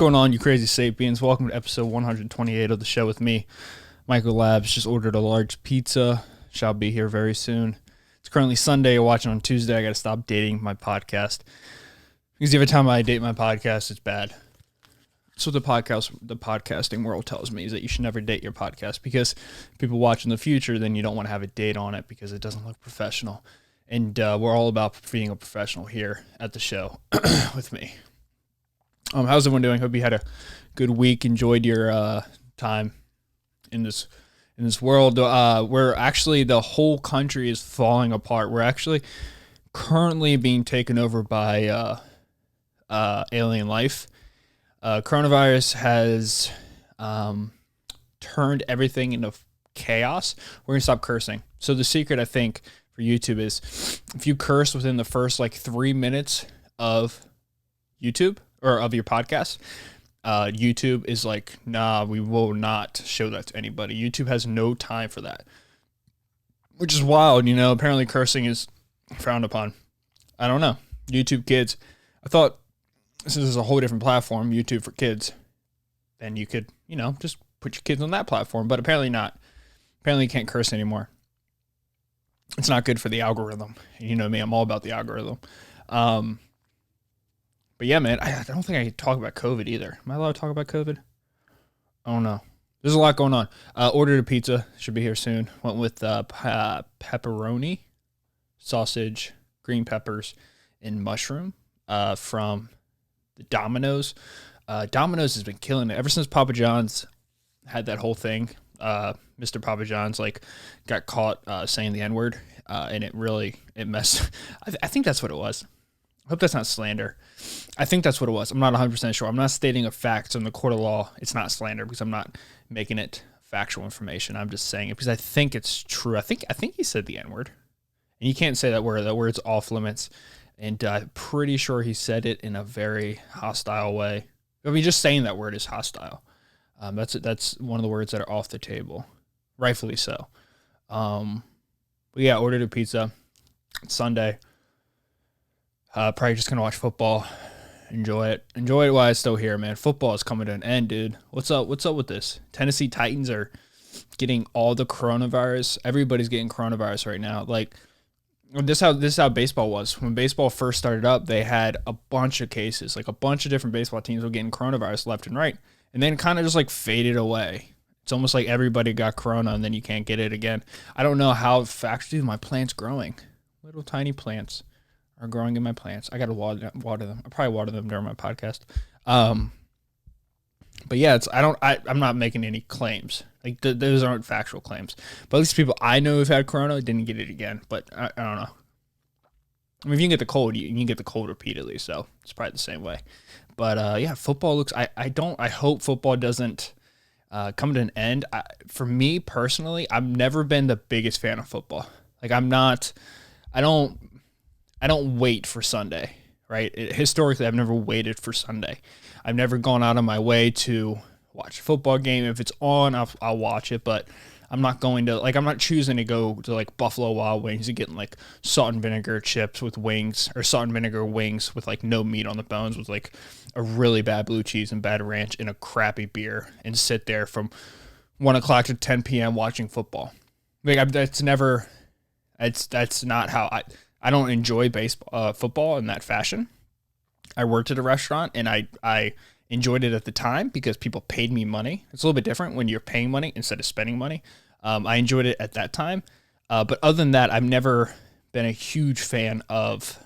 going on, you crazy sapiens? Welcome to episode 128 of the show with me, Michael Labs. Just ordered a large pizza. Shall be here very soon. It's currently Sunday. You're watching on Tuesday. I got to stop dating my podcast because every time I date my podcast, it's bad. So the podcasting world tells me is that you should never date your podcast because people watch in the future, then you don't want to have a date on it because it doesn't look professional. And we're all about being a professional here at the show with me. How's everyone doing? Hope you had a good week. Enjoyed your time in this world. Where actually the whole country is falling apart. We're actually currently being taken over by alien life. Coronavirus has turned everything into chaos. We're gonna stop cursing. So the secret, I think, for YouTube is if you curse within the first 3 minutes of YouTube or of your podcast, YouTube is like, nah, we will not show that to anybody. YouTube has no time for that, which is wild. Apparently cursing is frowned upon. I don't know. YouTube Kids. I thought this is a whole different platform, YouTube for kids. Then you could, just put your kids on that platform, but apparently not. Apparently you can't curse anymore. It's not good for the algorithm. You know me, I'm all about the algorithm. But yeah, man, I don't think I can talk about COVID either. Am I allowed to talk about COVID? I don't know. There's a lot going on. Ordered a pizza. Should be here soon. Went with pepperoni, sausage, green peppers, and mushroom from the Domino's. Domino's has been killing it. Ever since Papa John's had that whole thing, Mr. Papa John's got caught saying the N-word, and it messed. I think that's what it was. I hope that's not slander. I think that's what it was. I'm not 100% sure. I'm not stating a fact. So in the court of law, it's not slander because I'm not making it factual information. I'm just saying it because I think it's true. I think he said the N-word. And you can't say that word. That word's off limits. And I'm pretty sure he said it in a very hostile way. I mean, just saying that word is hostile. That's one of the words that are off the table. Rightfully so. But yeah, ordered a pizza. It's Sunday. Probably just gonna watch football, enjoy it while it's still here, man. Football is coming to an end, dude. What's up with this? Tennessee Titans are getting all the coronavirus. Everybody's getting coronavirus right now. This is how baseball was. When baseball first started up, they had a bunch of cases. A bunch of different baseball teams were getting coronavirus left and right, and then kind of just faded away. It's almost like everybody got corona, and then you can't get it again. I don't know how dude, my plant's growing. Little tiny plants are growing in my plants. I got to water them. I'll probably water them during my podcast. But yeah, I'm not making any claims. Those aren't factual claims. But at least people I know who've had corona didn't get it again. But I don't know. I mean, if you can get the cold, you can get the cold repeatedly. So it's probably the same way. But yeah, football looks. I hope football doesn't come to an end. For me personally, I've never been the biggest fan of football. I don't wait for Sunday, right? Historically, I've never waited for Sunday. I've never gone out of my way to watch a football game. If it's on, I'll watch it, but I'm not going to, I'm not choosing to go to Buffalo Wild Wings and getting salt and vinegar chips with wings or salt and vinegar wings with no meat on the bones with a really bad blue cheese and bad ranch and a crappy beer and sit there from 1 o'clock to 10 p.m. watching football. That's not how I don't enjoy football in that fashion. I worked at a restaurant and I enjoyed it at the time because people paid me money. It's a little bit different when you're paying money instead of spending money. I enjoyed it at that time. But other than that, I've never been a huge fan of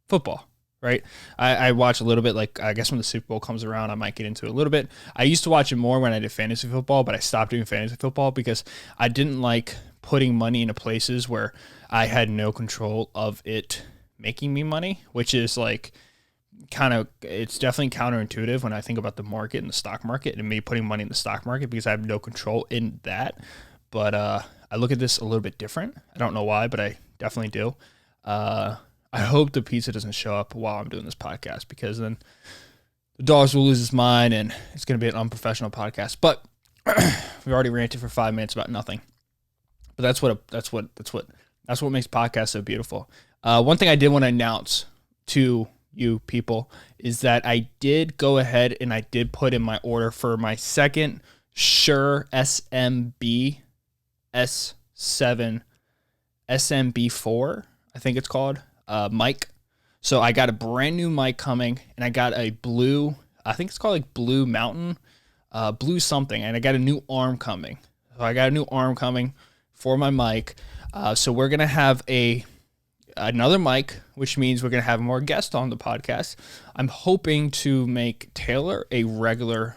football, right? I watch a little bit, I guess when the Super Bowl comes around, I might get into it a little bit. I used to watch it more when I did fantasy football, but I stopped doing fantasy football because I didn't like putting money into places where I had no control of it making me money, which is it's definitely counterintuitive when I think about the market and the stock market and me putting money in the stock market because I have no control in that. But I look at this a little bit different. I don't know why, but I definitely do. I hope the pizza doesn't show up while I'm doing this podcast because then the dogs will lose his mind and it's going to be an unprofessional podcast. But we already ranted for 5 minutes about nothing. But that's what makes podcasts so beautiful. One thing I did want to announce to you people, is that I did go ahead and I did put in my order for my second Shure SMB S7 SMB4, I think it's called, mic. So I got a brand new mic coming, and I got a blue, I think it's called like Blue Mountain, blue something, and I got a new arm coming. So I got a new arm coming for my mic. So we're gonna have another mic, which means we're gonna have more guests on the podcast. I'm hoping to make Taylor a regular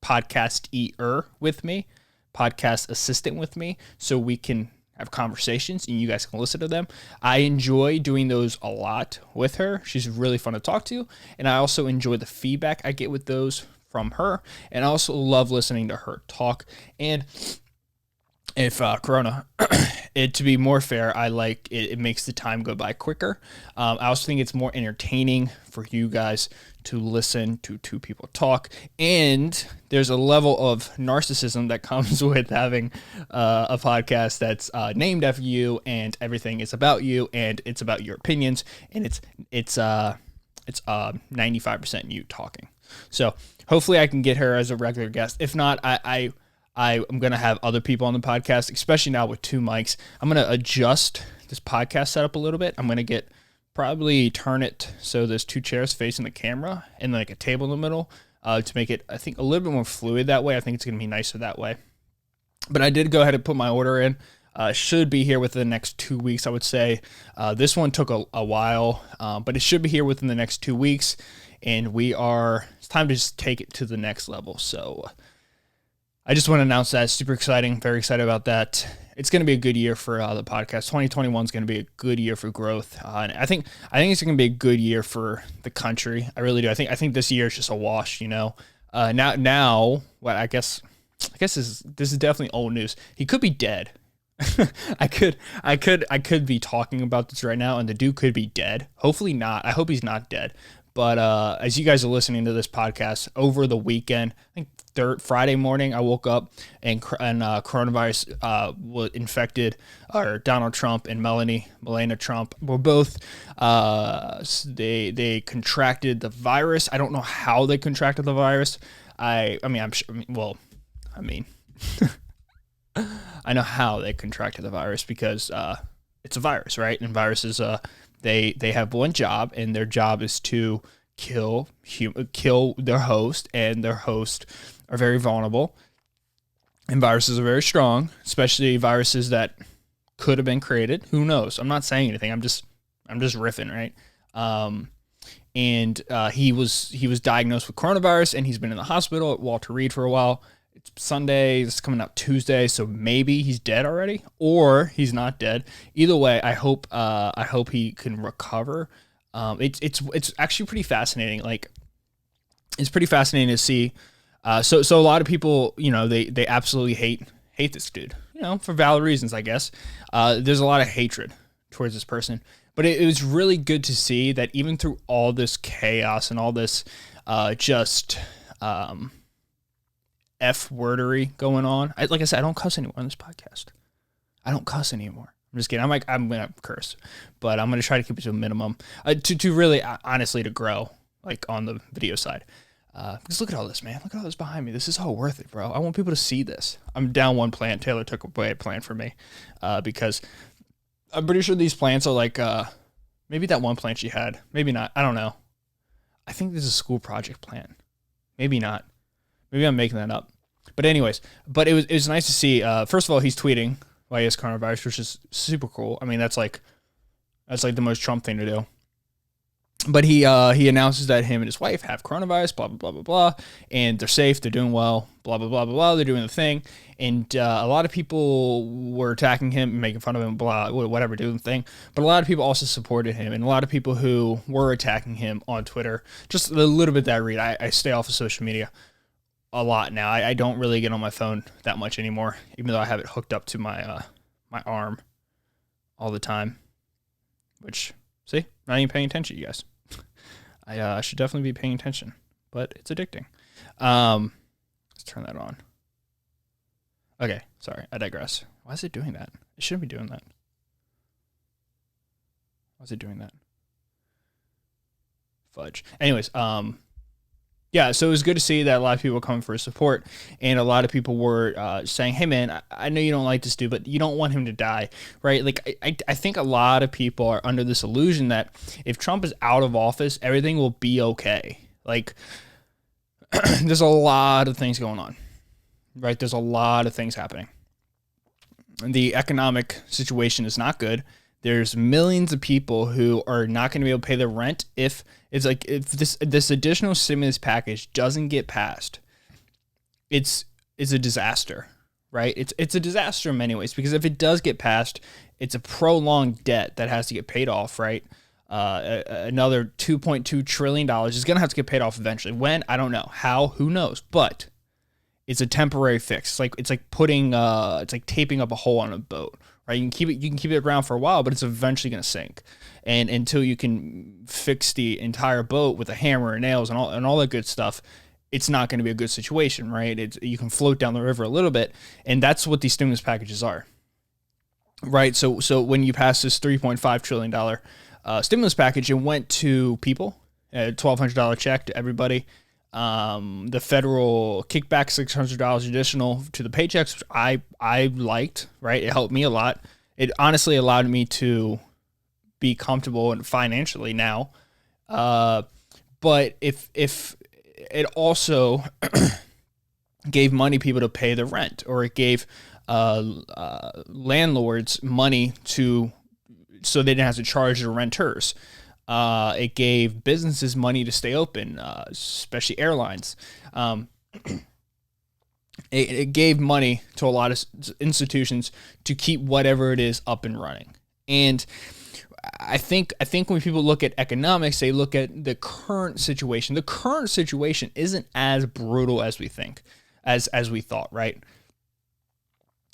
podcast-er with me, podcast assistant with me, so we can have conversations and you guys can listen to them. I enjoy doing those a lot with her. She's really fun to talk to, and I also enjoy the feedback I get with those from her, and I also love listening to her talk. And if Corona, to be more fair, I like it. It makes the time go by quicker. I also think it's more entertaining for you guys to listen to two people talk. And there's a level of narcissism that comes with having a podcast that's named after you, and everything is about you, and it's about your opinions, and it's 95% you talking. So hopefully I can get her as a regular guest. If not, I'm going to have other people on the podcast, especially now with two mics. I'm going to adjust this podcast setup a little bit. I'm going to probably turn it so there's two chairs facing the camera and like a table in the middle to make it, I think, a little bit more fluid that way. I think it's going to be nicer that way. But I did go ahead and put my order in. Should be here within the next 2 weeks, I would say. This one took a while, but it should be here within the next 2 weeks. And it's time to just take it to the next level. So I just want to announce that. It's super exciting. Very excited about that. It's going to be a good year for the podcast. 2021 is going to be a good year for growth. And I think it's going to be a good year for the country. I really do. I think this year is just a wash, you know. Now, what I guess this is definitely old news. He could be dead. I could be talking about this right now, and the dude could be dead. Hopefully not. I hope he's not dead. But as you guys are listening to this podcast over the weekend, I think Friday morning, I woke up and coronavirus was infected, or Donald Trump and Melania Trump were both, they contracted the virus. I don't know how they contracted the virus. I'm sure, I know how they contracted the virus because it's a virus, right? And viruses, they have one job, and their job is to kill their host, and their host are very vulnerable. And viruses are very strong, especially viruses that could have been created. Who knows? I'm not saying anything. I'm just riffing, right? He was diagnosed with coronavirus, and he's been in the hospital at Walter Reed for a while. It's Sunday. It's coming out Tuesday, so maybe he's dead already, or he's not dead. Either way, I hope he can recover. It's actually pretty fascinating. Like, it's pretty fascinating to see. So a lot of people, you know, they absolutely hate this dude, you know, for valid reasons, I guess. There's a lot of hatred towards this person, but it was really good to see that even through all this chaos and all this F-wordery going on. Like I said, I don't cuss anymore on this podcast. I don't cuss anymore. I'm just kidding. I'm going to curse, but I'm going to try to keep it to a minimum to really, honestly, to grow, like, on the video side. Because look at all this, man. Look at all this behind me. This is all worth it, bro. I want people to see this. I'm down one plant. Taylor took away a plant from me because I'm pretty sure these plants are like, maybe that one plant she had. Maybe not. I don't know. I think this is a school project plant. Maybe not. Maybe I'm making that up. But anyways, it was nice to see. First of all, he's tweeting while he has coronavirus, which is super cool. I mean, that's like the most Trump thing to do. But he announces that him and his wife have coronavirus, blah, blah, blah, blah, blah, and they're safe, they're doing well, blah, blah, blah, blah, blah, they're doing the thing. And a lot of people were attacking him, making fun of him, blah, whatever, doing the thing. But a lot of people also supported him, and a lot of people who were attacking him on Twitter, just a little bit that I read. I stay off of social media a lot now. I don't really get on my phone that much anymore, even though I have it hooked up to my my arm all the time. Which, see, not even paying attention, you guys. I should definitely be paying attention, but it's addicting. Let's turn that on. Okay, sorry, I digress. Why is it doing that? It shouldn't be doing that. Why is it doing that? fudge. Anyways, yeah, so it was good to see that a lot of people were coming for his support, and a lot of people were saying, hey, man, I know you don't like this dude, but you don't want him to die, right? Like, I think a lot of people are under this illusion that if Trump is out of office, everything will be okay. Like, there's a lot of things going on, right? There's a lot of things happening. The economic situation is not good. There's millions of people who are not going to be able to pay their rent if this additional stimulus package doesn't get passed. It's a disaster, right? It's a disaster in many ways, because if it does get passed, it's a prolonged debt that has to get paid off, right? Another $2.2 trillion is going to have to get paid off eventually. When? I don't know. How? Who knows? But it's a temporary fix. It's like taping up a hole on a boat, right? You can keep it around for a while, but it's eventually going to sink. And until you can fix the entire boat with a hammer and nails and all that good stuff, it's not going to be a good situation, right? You can float down the river a little bit, and that's what these stimulus packages are, right? So when you pass this $3.5 trillion stimulus package, it went to people, a $1,200 check to everybody. The federal kickback, $600 additional to the paychecks, which I liked, right? It helped me a lot. It honestly allowed me to be comfortable and financially now. But if it also gave money people to pay the rent, or it gave landlords money so they didn't have to charge the renters. It gave businesses money to stay open, especially airlines. It gave money to a lot of institutions to keep whatever it is up and running. And I think when people look at economics, they look at the current situation. The current situation isn't as brutal as we think, as we thought, right?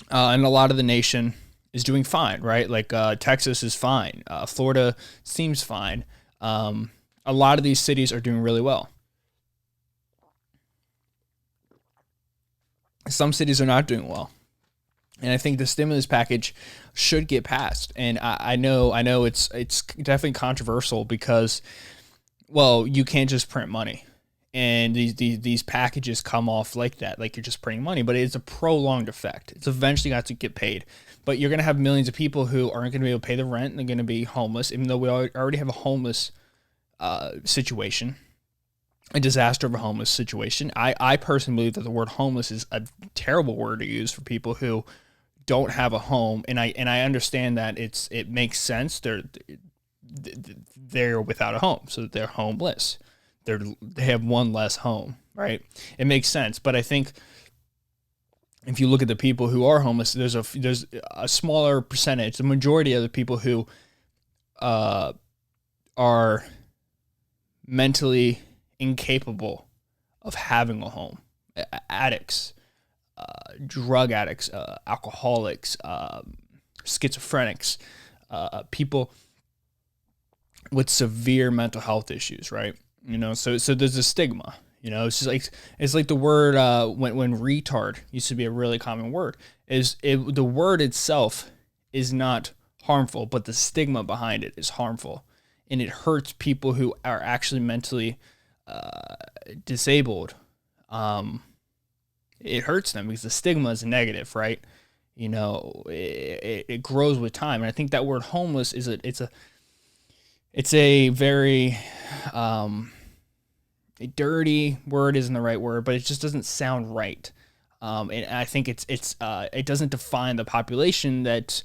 And a lot of the nation is doing fine, right? Like Texas is fine. Florida seems fine. A lot of these cities are doing really well. Some cities are not doing well. And I think the stimulus package should get passed. And I know it's definitely controversial because, well, you can't just print money. And these packages come off like that, like you're just printing money, but it's a prolonged effect. It's eventually got to get paid. But you're going to have millions of people who aren't going to be able to pay the rent, and they're going to be homeless, even though we already have a homeless situation, a disaster of a homeless situation. I personally believe that the word homeless is a terrible word to use for people who don't have a home, and I understand that it makes sense. They're without a home, so they're homeless. They have one less home, right? It makes sense, but I think if you look at the people who are homeless, there's a smaller percentage. The majority of the people who are mentally incapable of having a home, addicts, drug addicts, alcoholics, schizophrenics, people with severe mental health issues, right? You know, so there's a stigma. You know, it's like the word when retard used to be a really common word. The word itself is not harmful, but the stigma behind it is harmful, and it hurts people who are actually mentally disabled. It hurts them because the stigma is negative, right? You know, it grows with time, and I think that word homeless it's a very a dirty word isn't the right word, but it just doesn't sound right. And I think it doesn't define the population that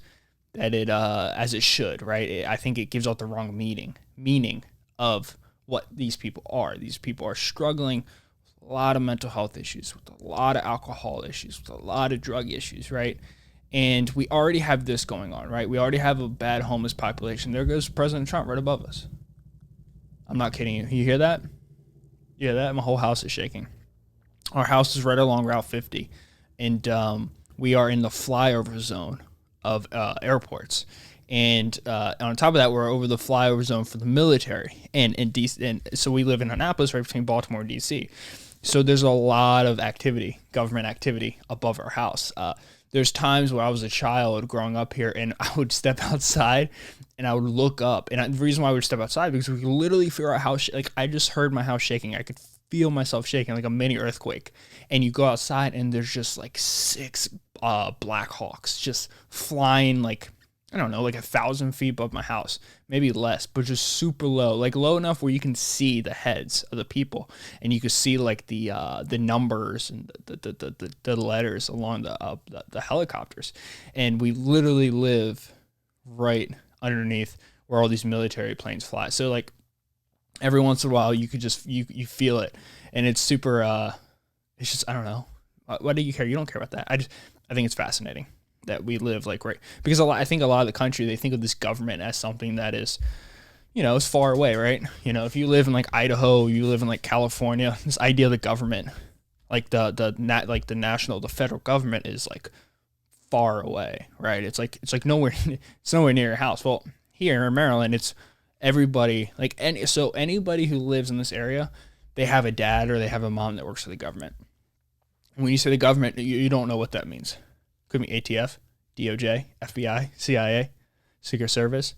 it as it should, right? I think it gives out the wrong meaning of what these people are. These people are struggling with a lot of mental health issues, with a lot of alcohol issues, with a lot of drug issues, right? And we already have this going on, right? We already have a bad homeless population. There goes President Trump right above us. I'm not kidding you. You hear that? Yeah, that my whole house is shaking. Our house is right along Route 50, and we are in the flyover zone of airports. And on top of that, we're over the flyover zone for the military, and DC, and so we live in Annapolis, right between Baltimore and DC. So there's a lot of activity, government activity, above our house. there's times where I was a child growing up here and I would step outside and I would look up. And the reason why I would step outside, because we could literally figure out how, like, I just heard my house shaking. I could feel myself shaking like a mini earthquake. And you go outside and there's just like 6 Black Hawks just flying, like, I don't know, like 1,000 feet above my house, maybe less, but just super low, like low enough where you can see the heads of the people, and you can see like the numbers and the letters along the helicopters. And we literally live right underneath where all these military planes fly. So like every once in a while, you could just you feel it, and it's super. It's just, I don't know. Why do you care? You don't care about that. I think it's fascinating that we live like right, because I think a lot of the country, they think of this government as something that is, is far away, right? If you live in like Idaho, you live in like California, this idea of the government, like the federal government is like far away, right? It's like nowhere, it's nowhere near your house. Well, here in Maryland, it's everybody, like, so anybody who lives in this area, they have a dad or they have a mom that works for the government. And when you say the government, you don't know what that means. Could be ATF, DOJ, FBI, CIA, Secret Service,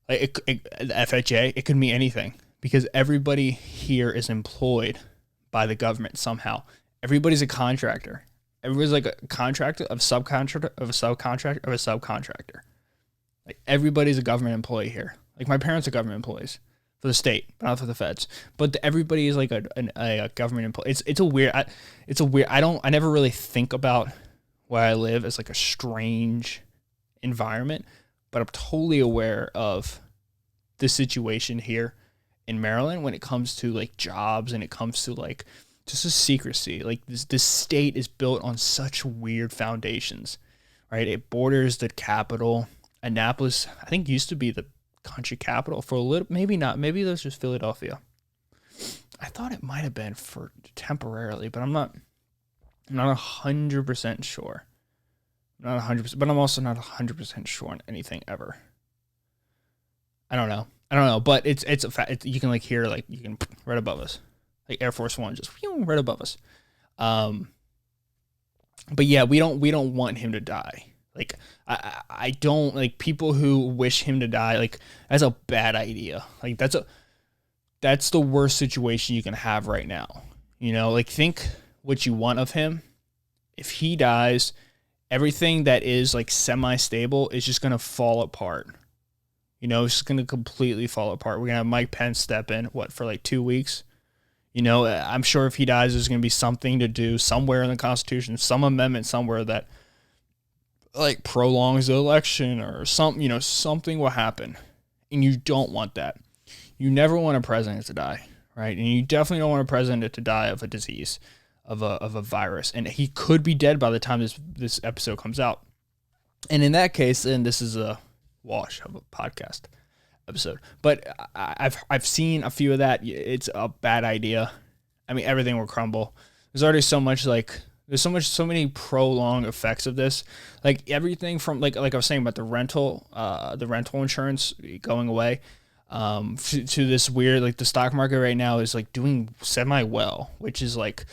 like the FHA. It could mean anything, because everybody here is employed by the government somehow. Everybody's a contractor. Everybody's like a contractor of subcontractor of a subcontractor of a subcontractor. Like everybody's a government employee here. Like my parents are government employees for the state, but not for the feds. But everybody is like a government employee. It's a weird. I never really think about where I live as like a strange environment, but I'm totally aware of the situation here in Maryland when it comes to like jobs and it comes to like just a secrecy. Like this state is built on such weird foundations, right? It borders the capital. Annapolis, I think, used to be the country capital for a little, maybe not. Maybe that's just Philadelphia. I thought it might have been for temporarily, but I'm not 100% sure. Not 100%, but I'm also not 100% sure on anything ever. I don't know, but it's a fact. You can like hear, like, you can right above us, like Air Force One just right above us. But yeah, we don't want him to die. Like I don't like people who wish him to die. Like that's a bad idea. Like that's the worst situation you can have right now. Like think what you want of him. If he dies, everything that is like semi-stable is just going to fall apart. It's just going to completely fall apart. We're going to have Mike Pence step in, for like 2 weeks. I'm sure if he dies, there's going to be something to do somewhere in the Constitution, some amendment somewhere that like prolongs the election or something, something will happen. And you don't want that. You never want a president to die, right? And you definitely don't want a president to die of a disease, of a virus. And he could be dead by the time this episode comes out. And in that case, then this is a wash of a podcast episode. But I've seen a few of that. It's a bad idea. I mean, everything will crumble. There's already so much so many prolonged effects of this. Like everything from like I was saying about the rental insurance going away, to this weird, like the stock market right now is like doing semi well, which is like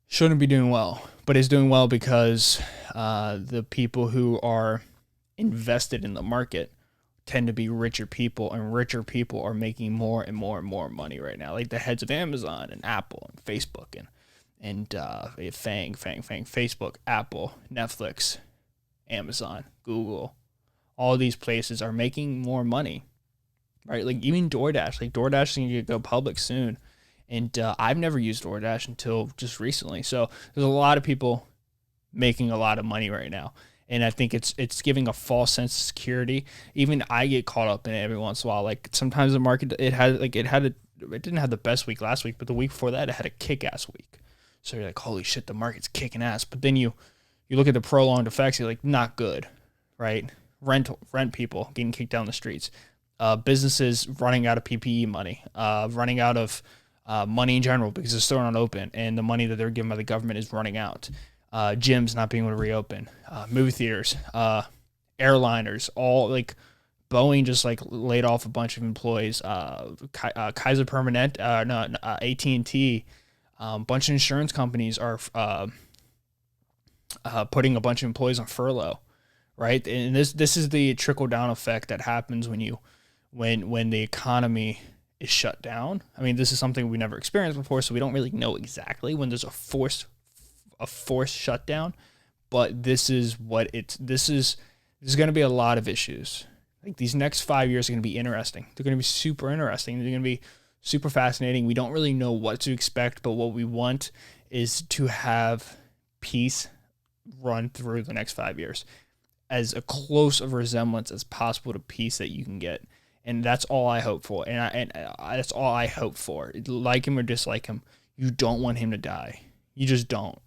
shouldn't be doing well, but is doing well because the people who are invested in the market tend to be richer people, and richer people are making more and more and more money right now. Like the heads of Amazon and Apple and Facebook and Facebook, Apple, Netflix, Amazon, Google, all these places are making more money, right? Like even DoorDash, is going to go public soon. And I've never used DoorDash until just recently. So there's a lot of people making a lot of money right now. And I think it's giving a false sense of security. Even I get caught up in it every once in a while. Like sometimes the market, it didn't have the best week last week, but the week before that, it had a kick-ass week. So you're like, holy shit, the market's kicking ass. But then you look at the prolonged effects, you're like, not good, right? Rent people getting kicked down the streets. Businesses running out of PPE money, running out of money in general because they're still not open, and the money that they're given by the government is running out. Gyms not being able to reopen, movie theaters, airliners, all like Boeing just like laid off a bunch of employees. Kaiser Permanente, AT&T, bunch of insurance companies are putting a bunch of employees on furlough, right? And this is the trickle down effect that happens when the economy is shut down. I mean, this is something we never experienced before, so we don't really know exactly when there's a forced shutdown. But this is there's going to be a lot of issues. Like these next 5 years are going to be interesting. They're going to be super interesting. They're going to be super fascinating. We don't really know what to expect, but what we want is to have peace run through the next 5 years as a close of resemblance as possible to peace that you can get. And that's all I hope for. And that's all I hope for. Like him or dislike him, you don't want him to die. You just don't.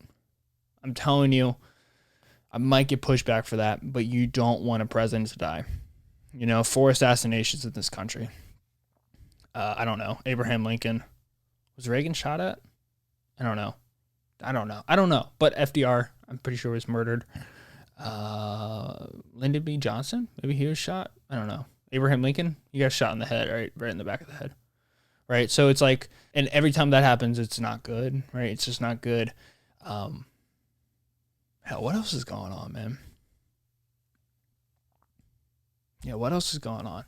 I'm telling you, I might get pushback for that, but you don't want a president to die. 4 assassinations in this country. I don't know. Abraham Lincoln. Was Reagan shot at? I don't know. But FDR, I'm pretty sure, was murdered. Lyndon B. Johnson, maybe he was shot. I don't know. Abraham Lincoln, he got shot in the head, right in the back of the head. Right? So it's like, and every time that happens, it's not good, right? It's just not good. Hell, what else is going on, man? Yeah, what else is going on?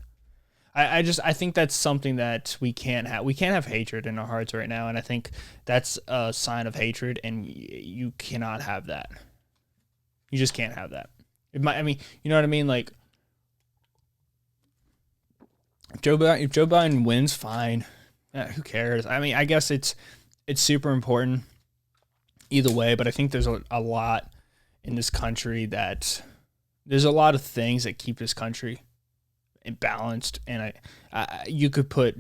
I think that's something that we can't have. We can't have hatred in our hearts right now, and I think that's a sign of hatred, and you cannot have that. You just can't have that. You know what I mean? Like, if Joe Biden wins, fine. Yeah, who cares? I mean, I guess it's super important either way, but I think there's a lot in this country there's a lot of things that keep this country imbalanced, and you could put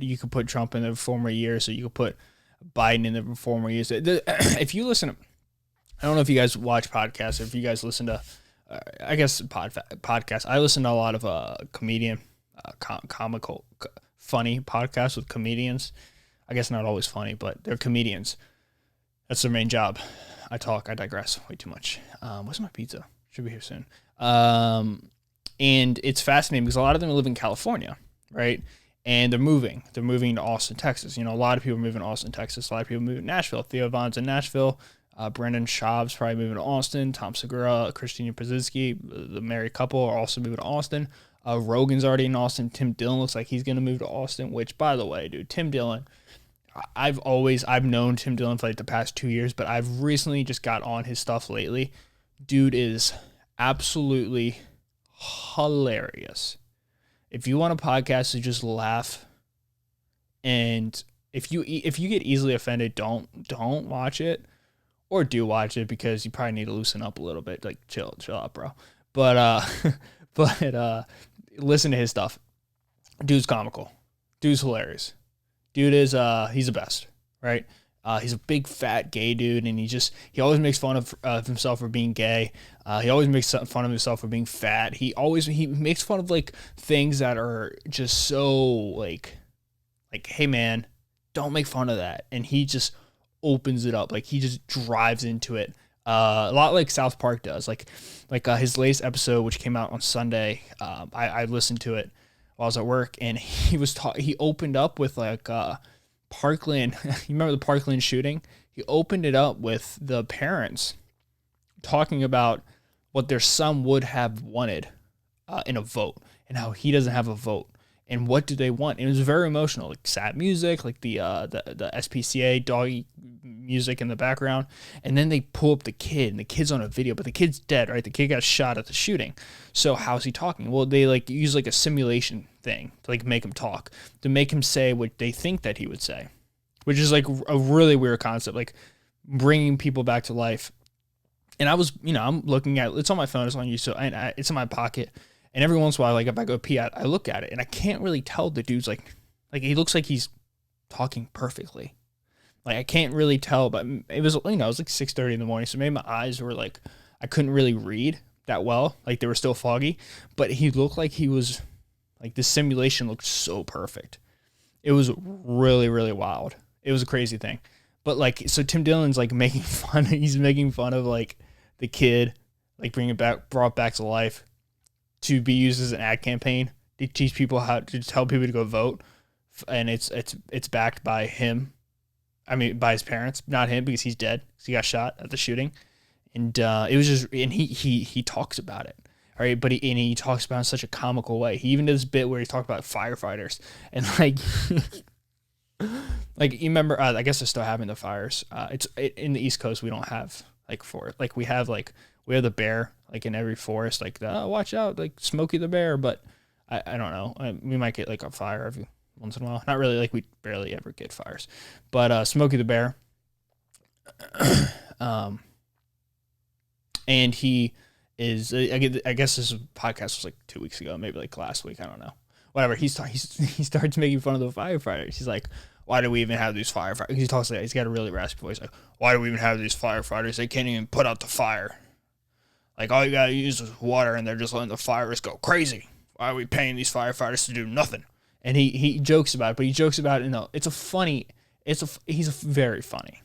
Trump in the former years, so you could put Biden in the former years. If you listen to, I don't know if you guys watch podcasts or if you guys listen to, I guess podcasts. I listen to a lot of comedian, comical, funny podcasts with comedians. I guess not always funny, but they're comedians. That's their main job. I digress way too much. Where's my pizza? Should be here soon. And it's fascinating because a lot of them live in California, right? And they're moving to Austin, Texas. A lot of people are moving to Austin, Texas. A lot of people moving to Nashville. Theo Von's in Nashville. Brendan Schaub's probably moving to Austin. Tom Segura, Christina Pazitsky, the married couple, are also moving to Austin. Rogan's already in Austin. Tim Dillon looks like he's going to move to Austin, which, by the way, dude, Tim Dillon, I've known Tim Dillon for like the past 2 years, but I've recently just got on his stuff lately. Dude is absolutely hilarious. If you want a podcast to just laugh, and if you get easily offended, don't watch it, or do watch it because you probably need to loosen up a little bit. Like chill out, bro. But listen to his stuff. Dude's comical. Dude's hilarious. Dude is he's the best, right? He's a big fat gay dude, and he always makes fun of himself for being gay. He always makes fun of himself for being fat. He makes fun of like things that are just so like, hey man, don't make fun of that. And he just opens it up, like he just drives into it. A lot like South Park does. Like his latest episode, which came out on Sunday. I listened to it while I was at work, and he opened up with like Parkland. You remember the Parkland shooting? He opened it up with the parents talking about what their son would have wanted in a vote, and how he doesn't have a vote, and what do they want. And it was very emotional, like sad music, like the SPCA doggy music in the background, and then they pull up the kid, and the kid's on a video, but the kid's dead, right? The kid got shot at the shooting. So how's he talking? Well, they like use like a simulation thing to like make him talk, to make him say what they think that he would say, which is like a really weird concept, like bringing people back to life. And I was, I'm looking at it's on my phone, it's on YouTube, and it's in my pocket. And every once in a while, like if I go pee, I look at it, and I can't really tell the dude's like he looks like he's talking perfectly. Like I can't really tell, but it was, it was like 6:30 in the morning, so maybe my eyes were like, I couldn't really read that well, like they were still foggy. But he looked like he was, like the simulation looked so perfect. It was really, really wild. It was a crazy thing. But like, so Tim Dillon's like he's making fun of like the kid, like brought back to life, to be used as an ad campaign to teach people how to tell people to go vote. And it's backed by him. I mean, by his parents, not him, because he's dead. Because he got shot at the shooting. And it was just, and he talks about it. All right, but he talks about it in such a comical way. He even did this bit where he talked about firefighters and like, like you remember, I guess they're still having the fires. In the East Coast, we don't have like like we have the bear like in every forest, like watch out, like Smokey the Bear. But I don't know, we might get like a fire every once in a while. Not really, like we barely ever get fires, but Smokey the Bear, and he is, I guess this podcast was like 2 weeks ago, maybe like last week, I don't know. Whatever. He starts making fun of the firefighters. He's like, why do we even have these firefighters? He talks like, he's got a really raspy voice. Like, why do we even have these firefighters? They can't even put out the fire. Like, all you gotta use is water, and they're just letting the fires go crazy. Why are we paying these firefighters to do nothing? And he jokes about it, but he jokes about it. He's very funny.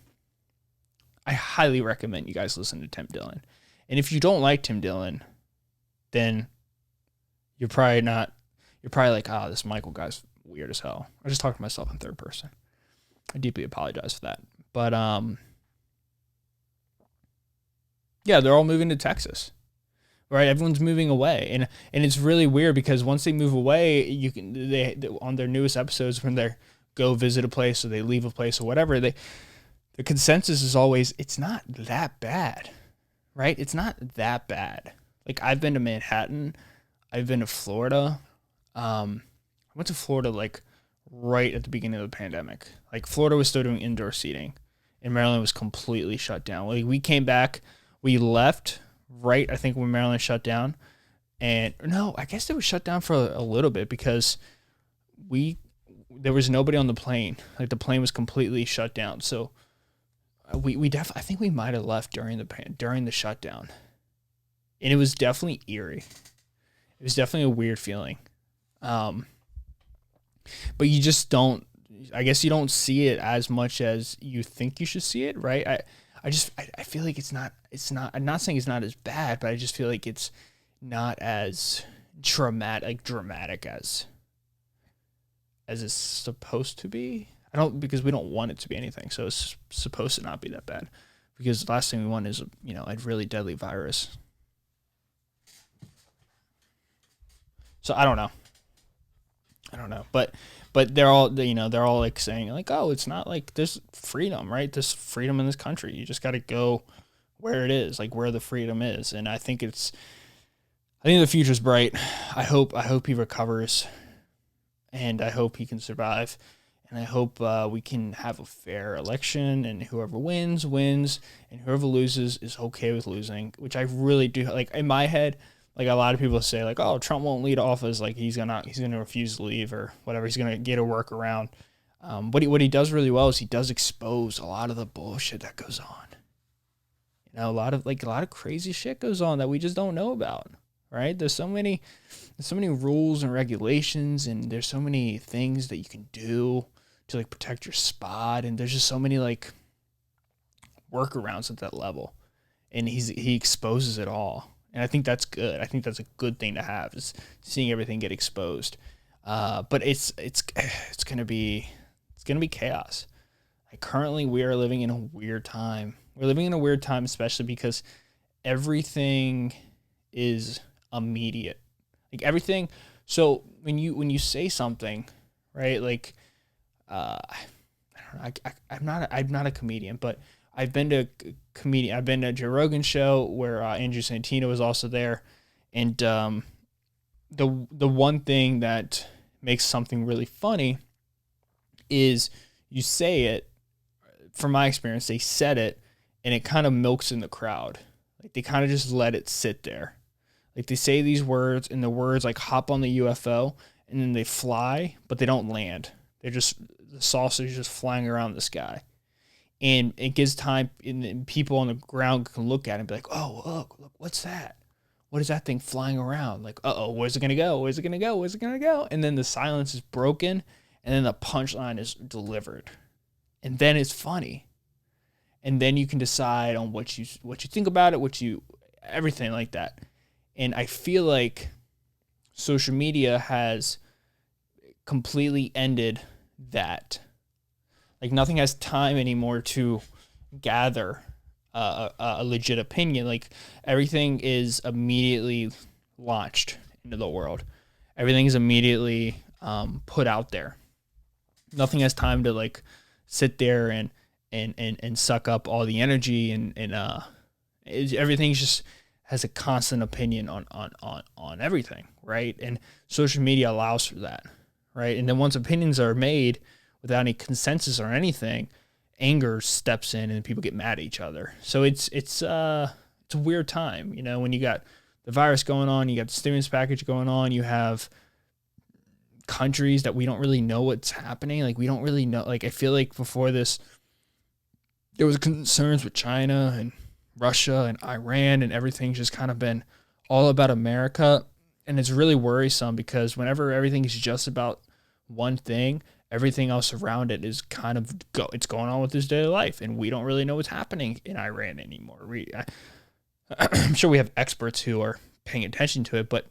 I highly recommend you guys listen to Tim Dillon. And if you don't like Tim Dillon, then you're probably like, this Michael guy's weird as hell. I just talked to myself in third person. I deeply apologize for that. But yeah, they're all moving to Texas. Right? Everyone's moving away. And it's really weird because once they move away, they on their newest episodes when they go visit a place or they leave a place or whatever, the consensus is always, it's not that bad. Right? It's not that bad. Like, I've been to Manhattan. I've been to Florida. I went to Florida like right at the beginning of the pandemic. Like, Florida was still doing indoor seating, and Maryland was completely shut down. Like, we came back, we left right, I think, when Maryland shut down. And no, I guess it was shut down for a little bit because there was nobody on the plane. Like, the plane was completely shut down. So I think we might have left during the shutdown. And it was definitely eerie. It was definitely a weird feeling. But you just don't, I guess you don't see it as much as you think you should see it, right? I feel like it's not, I'm not saying it's not as bad, but I just feel like it's not as dramatic as it's supposed to be. Because we don't want it to be anything. So it's supposed to not be that bad, because the last thing we want is, a really deadly virus. So I don't know. But they're all like saying like, oh, it's not like there's freedom, right? There's freedom in this country. You just got to go where it is, like where the freedom is. And I think the future's bright. I hope he recovers, and I hope he can survive. And I hope we can have a fair election, and whoever wins, and whoever loses is okay with losing, which I really do. Like, in my head, like, a lot of people say like, oh, Trump won't lead office, like he's gonna refuse to leave or whatever. He's gonna get a workaround. What he does really well is he does expose a lot of the bullshit that goes on. A lot of crazy shit goes on that we just don't know about. Right? There's so many rules and regulations, and there's so many things that you can do to like protect your spot, and there's just so many like workarounds at that level, and he exposes it all, and I think that's good. I think that's a good thing to have, is seeing everything get exposed. But it's gonna be chaos. Like, currently we are living in a weird time. We're living in a weird time, especially because everything is immediate. Like, everything. So when you say something, right? Like, I don't know. I'm not a comedian, but I've been to Joe Rogan's show where Andrew Santino was also there, and the one thing that makes something really funny is you say it. From my experience, they said it, and it kind of milks in the crowd. Like, they kind of just let it sit there. Like, they say these words, and the words like hop on the UFO, and then they fly, but they don't land. They're just, the sausage is just flying around the sky. And it gives time, and people on the ground can look at it and be like, oh, look, what's that? What is that thing flying around? Like, where's it going to go? Where's it going to go? Where's it going to go? And then the silence is broken, and then the punchline is delivered. And then it's funny. And then you can decide on what you think about it, everything like that. And I feel like social media has completely ended that. Like, nothing has time anymore to gather a legit opinion. Like everything is immediately launched into the world. Everything is immediately put out there. Nothing has time to like sit there and suck up all the energy everything's just has a constant opinion on everything, right? And social media allows for that, right? And then once opinions are made without any consensus or anything, anger steps in and people get mad at each other. So it's a weird time, you know, when you got the virus going on, you got the stimulus package going on, you have countries that we don't really know what's happening. Like we don't really know. Like I feel like before this, there was concerns with China and Russia and Iran, and everything's just kind of been all about America. And it's really worrisome because whenever everything is just about one thing, everything else around it is kind of it's going on with this daily life, and we don't really know what's happening in Iran anymore. I'm sure we have experts who are paying attention to it, but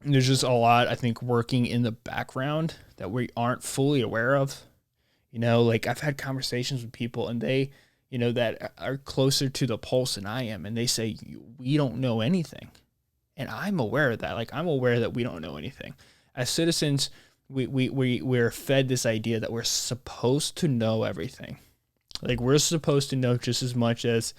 there's just a lot, I think, working in the background that we aren't fully aware of. You know, like I've had conversations with people and they, you know, that are closer to the pulse than I am. And they say, we don't know anything. And I'm aware of that. Like I'm aware that we don't know anything. As citizens, we're fed this idea that we're supposed to know everything. Like we're supposed to know just as much as,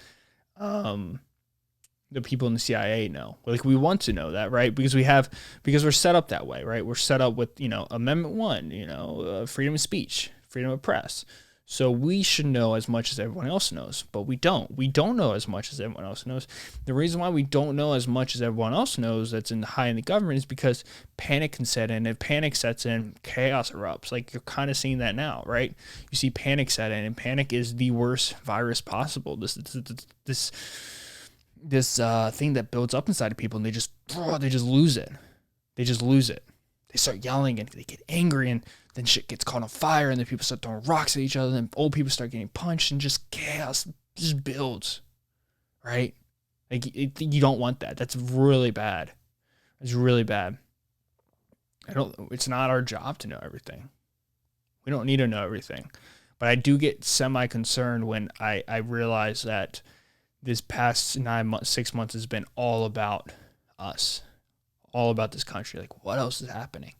the people in the CIA know. Like we want to know that, right? Because we're set up that way, right? We're set up with, you know, Amendment 1, you know, freedom of speech, freedom of press. So we should know as much as everyone else knows, but we don't. We don't know as much as everyone else knows. The reason why we don't know as much as everyone else knows that's high in the government is because panic can set in. If panic sets in, chaos erupts. Like you're kind of seeing that now, right? You see panic set in, and panic is the worst virus possible. This thing that builds up inside of people, and they just lose it. They just lose it. They start yelling and they get angry, and then shit gets caught on fire, and then people start throwing rocks at each other, and old people start getting punched, and just chaos just builds, right? Like you don't want that. That's really bad. It's really bad. It's not our job to know everything. We don't need to know everything. But I do get semi-concerned when I realize that this past 6 months has been all about us, all about this country. Like, what else is happening?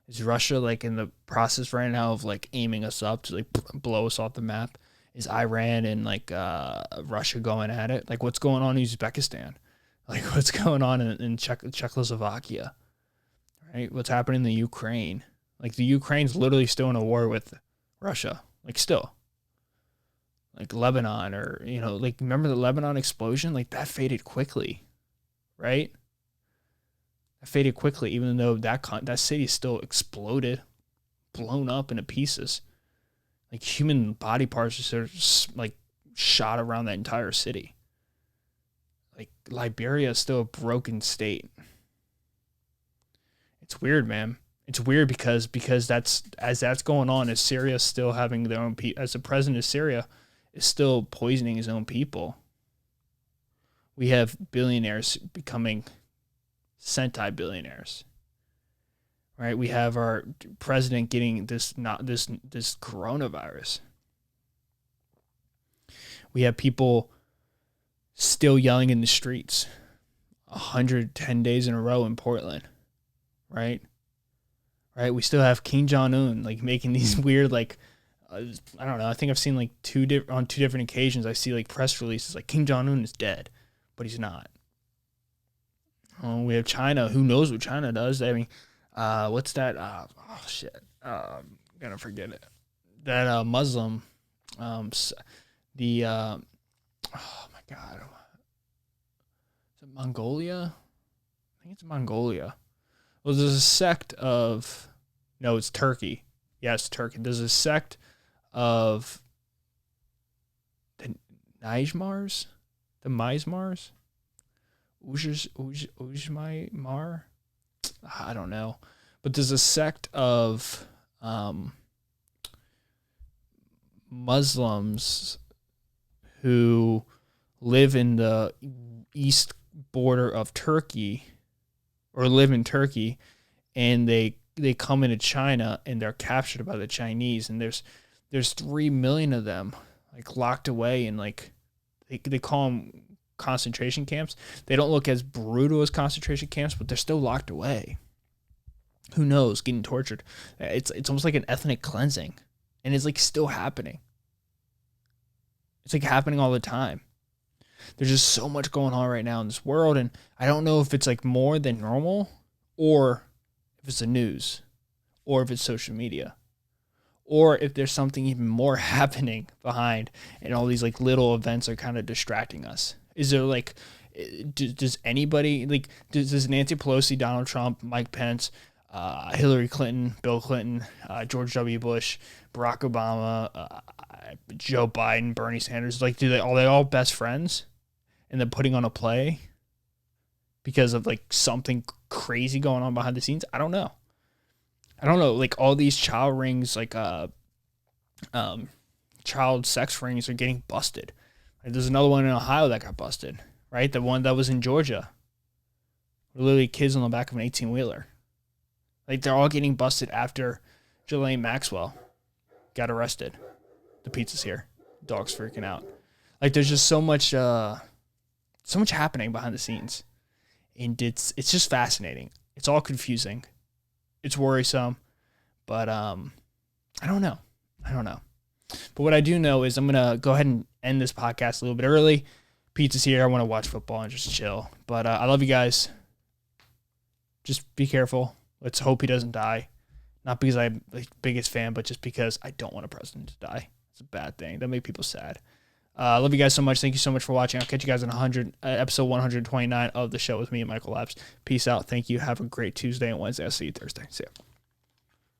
Is Russia like in the process right now of like aiming us up to like blow us off the map? Is Iran and like Russia going at it? Like, what's going on in Uzbekistan? Like, what's going on in Czechoslovakia? Right? What's happening in the Ukraine? Like, the Ukraine's literally still in a war with Russia. Like, still. Like Lebanon, or, you know, like, remember the Lebanon explosion? Like, that faded quickly, right? That faded quickly, even though that city still exploded, blown up into pieces. Like, human body parts are just, like, shot around that entire city. Like, Liberia is still a broken state. It's weird, man. It's weird because that's going on, as Syria still having their own as the president of Syria is still poisoning his own people. We have billionaires becoming centi-billionaires, right? We have our president getting this coronavirus. We have people still yelling in the streets 110 days in a row in Portland, right? Right? We still have Kim Jong-un like making these weird, like, I don't know. I think I've seen like on two different occasions, I see like press releases like Kim Jong-un is dead, but he's not. We have China. Who knows what China does? I mean, what's that? I'm gonna forget it. That Muslim, oh my God, is it Mongolia? I think it's Mongolia. Well, there's a sect of, no, it's Turkey. Yes, Turkey. There's a sect of the Nijmars, Ujmar. I don't know, but there's a sect of Muslims who live in the east border of Turkey, or live in Turkey, and they come into China and they're captured by the Chinese, and there's 3 million of them like locked away in like they call them concentration camps. They don't look as brutal as concentration camps, but they're still locked away. Who knows? Getting tortured. It's almost like an ethnic cleansing, and it's like still happening. It's like happening all the time. There's just so much going on right now in this world, and I don't know if it's like more than normal, or if it's the news, or if it's social media, or if there's something even more happening behind, and all these like little events are kind of distracting us. Is there like, does anybody, like, does Nancy Pelosi, Donald Trump, Mike Pence, Hillary Clinton, Bill Clinton, George W. Bush, Barack Obama, Joe Biden, Bernie Sanders, like, are they all best friends? And they're putting on a play because of like something crazy going on behind the scenes? I don't know. Like all these child rings, like child sex rings are getting busted. Like, there's another one in Ohio that got busted, right? The one that was in Georgia. Literally kids on the back of an 18-wheeler. Like they're all getting busted after Ghislaine Maxwell got arrested. The pizza's here. Dog's freaking out. Like there's just so much happening behind the scenes. And it's just fascinating. It's all confusing. It's worrisome. But I don't know. But what I do know is I'm going to go ahead and end this podcast a little bit early. Pizza's here. I want to watch football and just chill. But I love you guys. Just be careful. Let's hope he doesn't die. Not because I'm the biggest fan, but just because I don't want a president to die. It's a bad thing. That makes people sad. I love you guys so much. Thank you so much for watching. I'll catch you guys in episode 129 of the show with me and Michael Labs. Peace out. Thank you. Have a great Tuesday and Wednesday. I'll see you Thursday. See ya.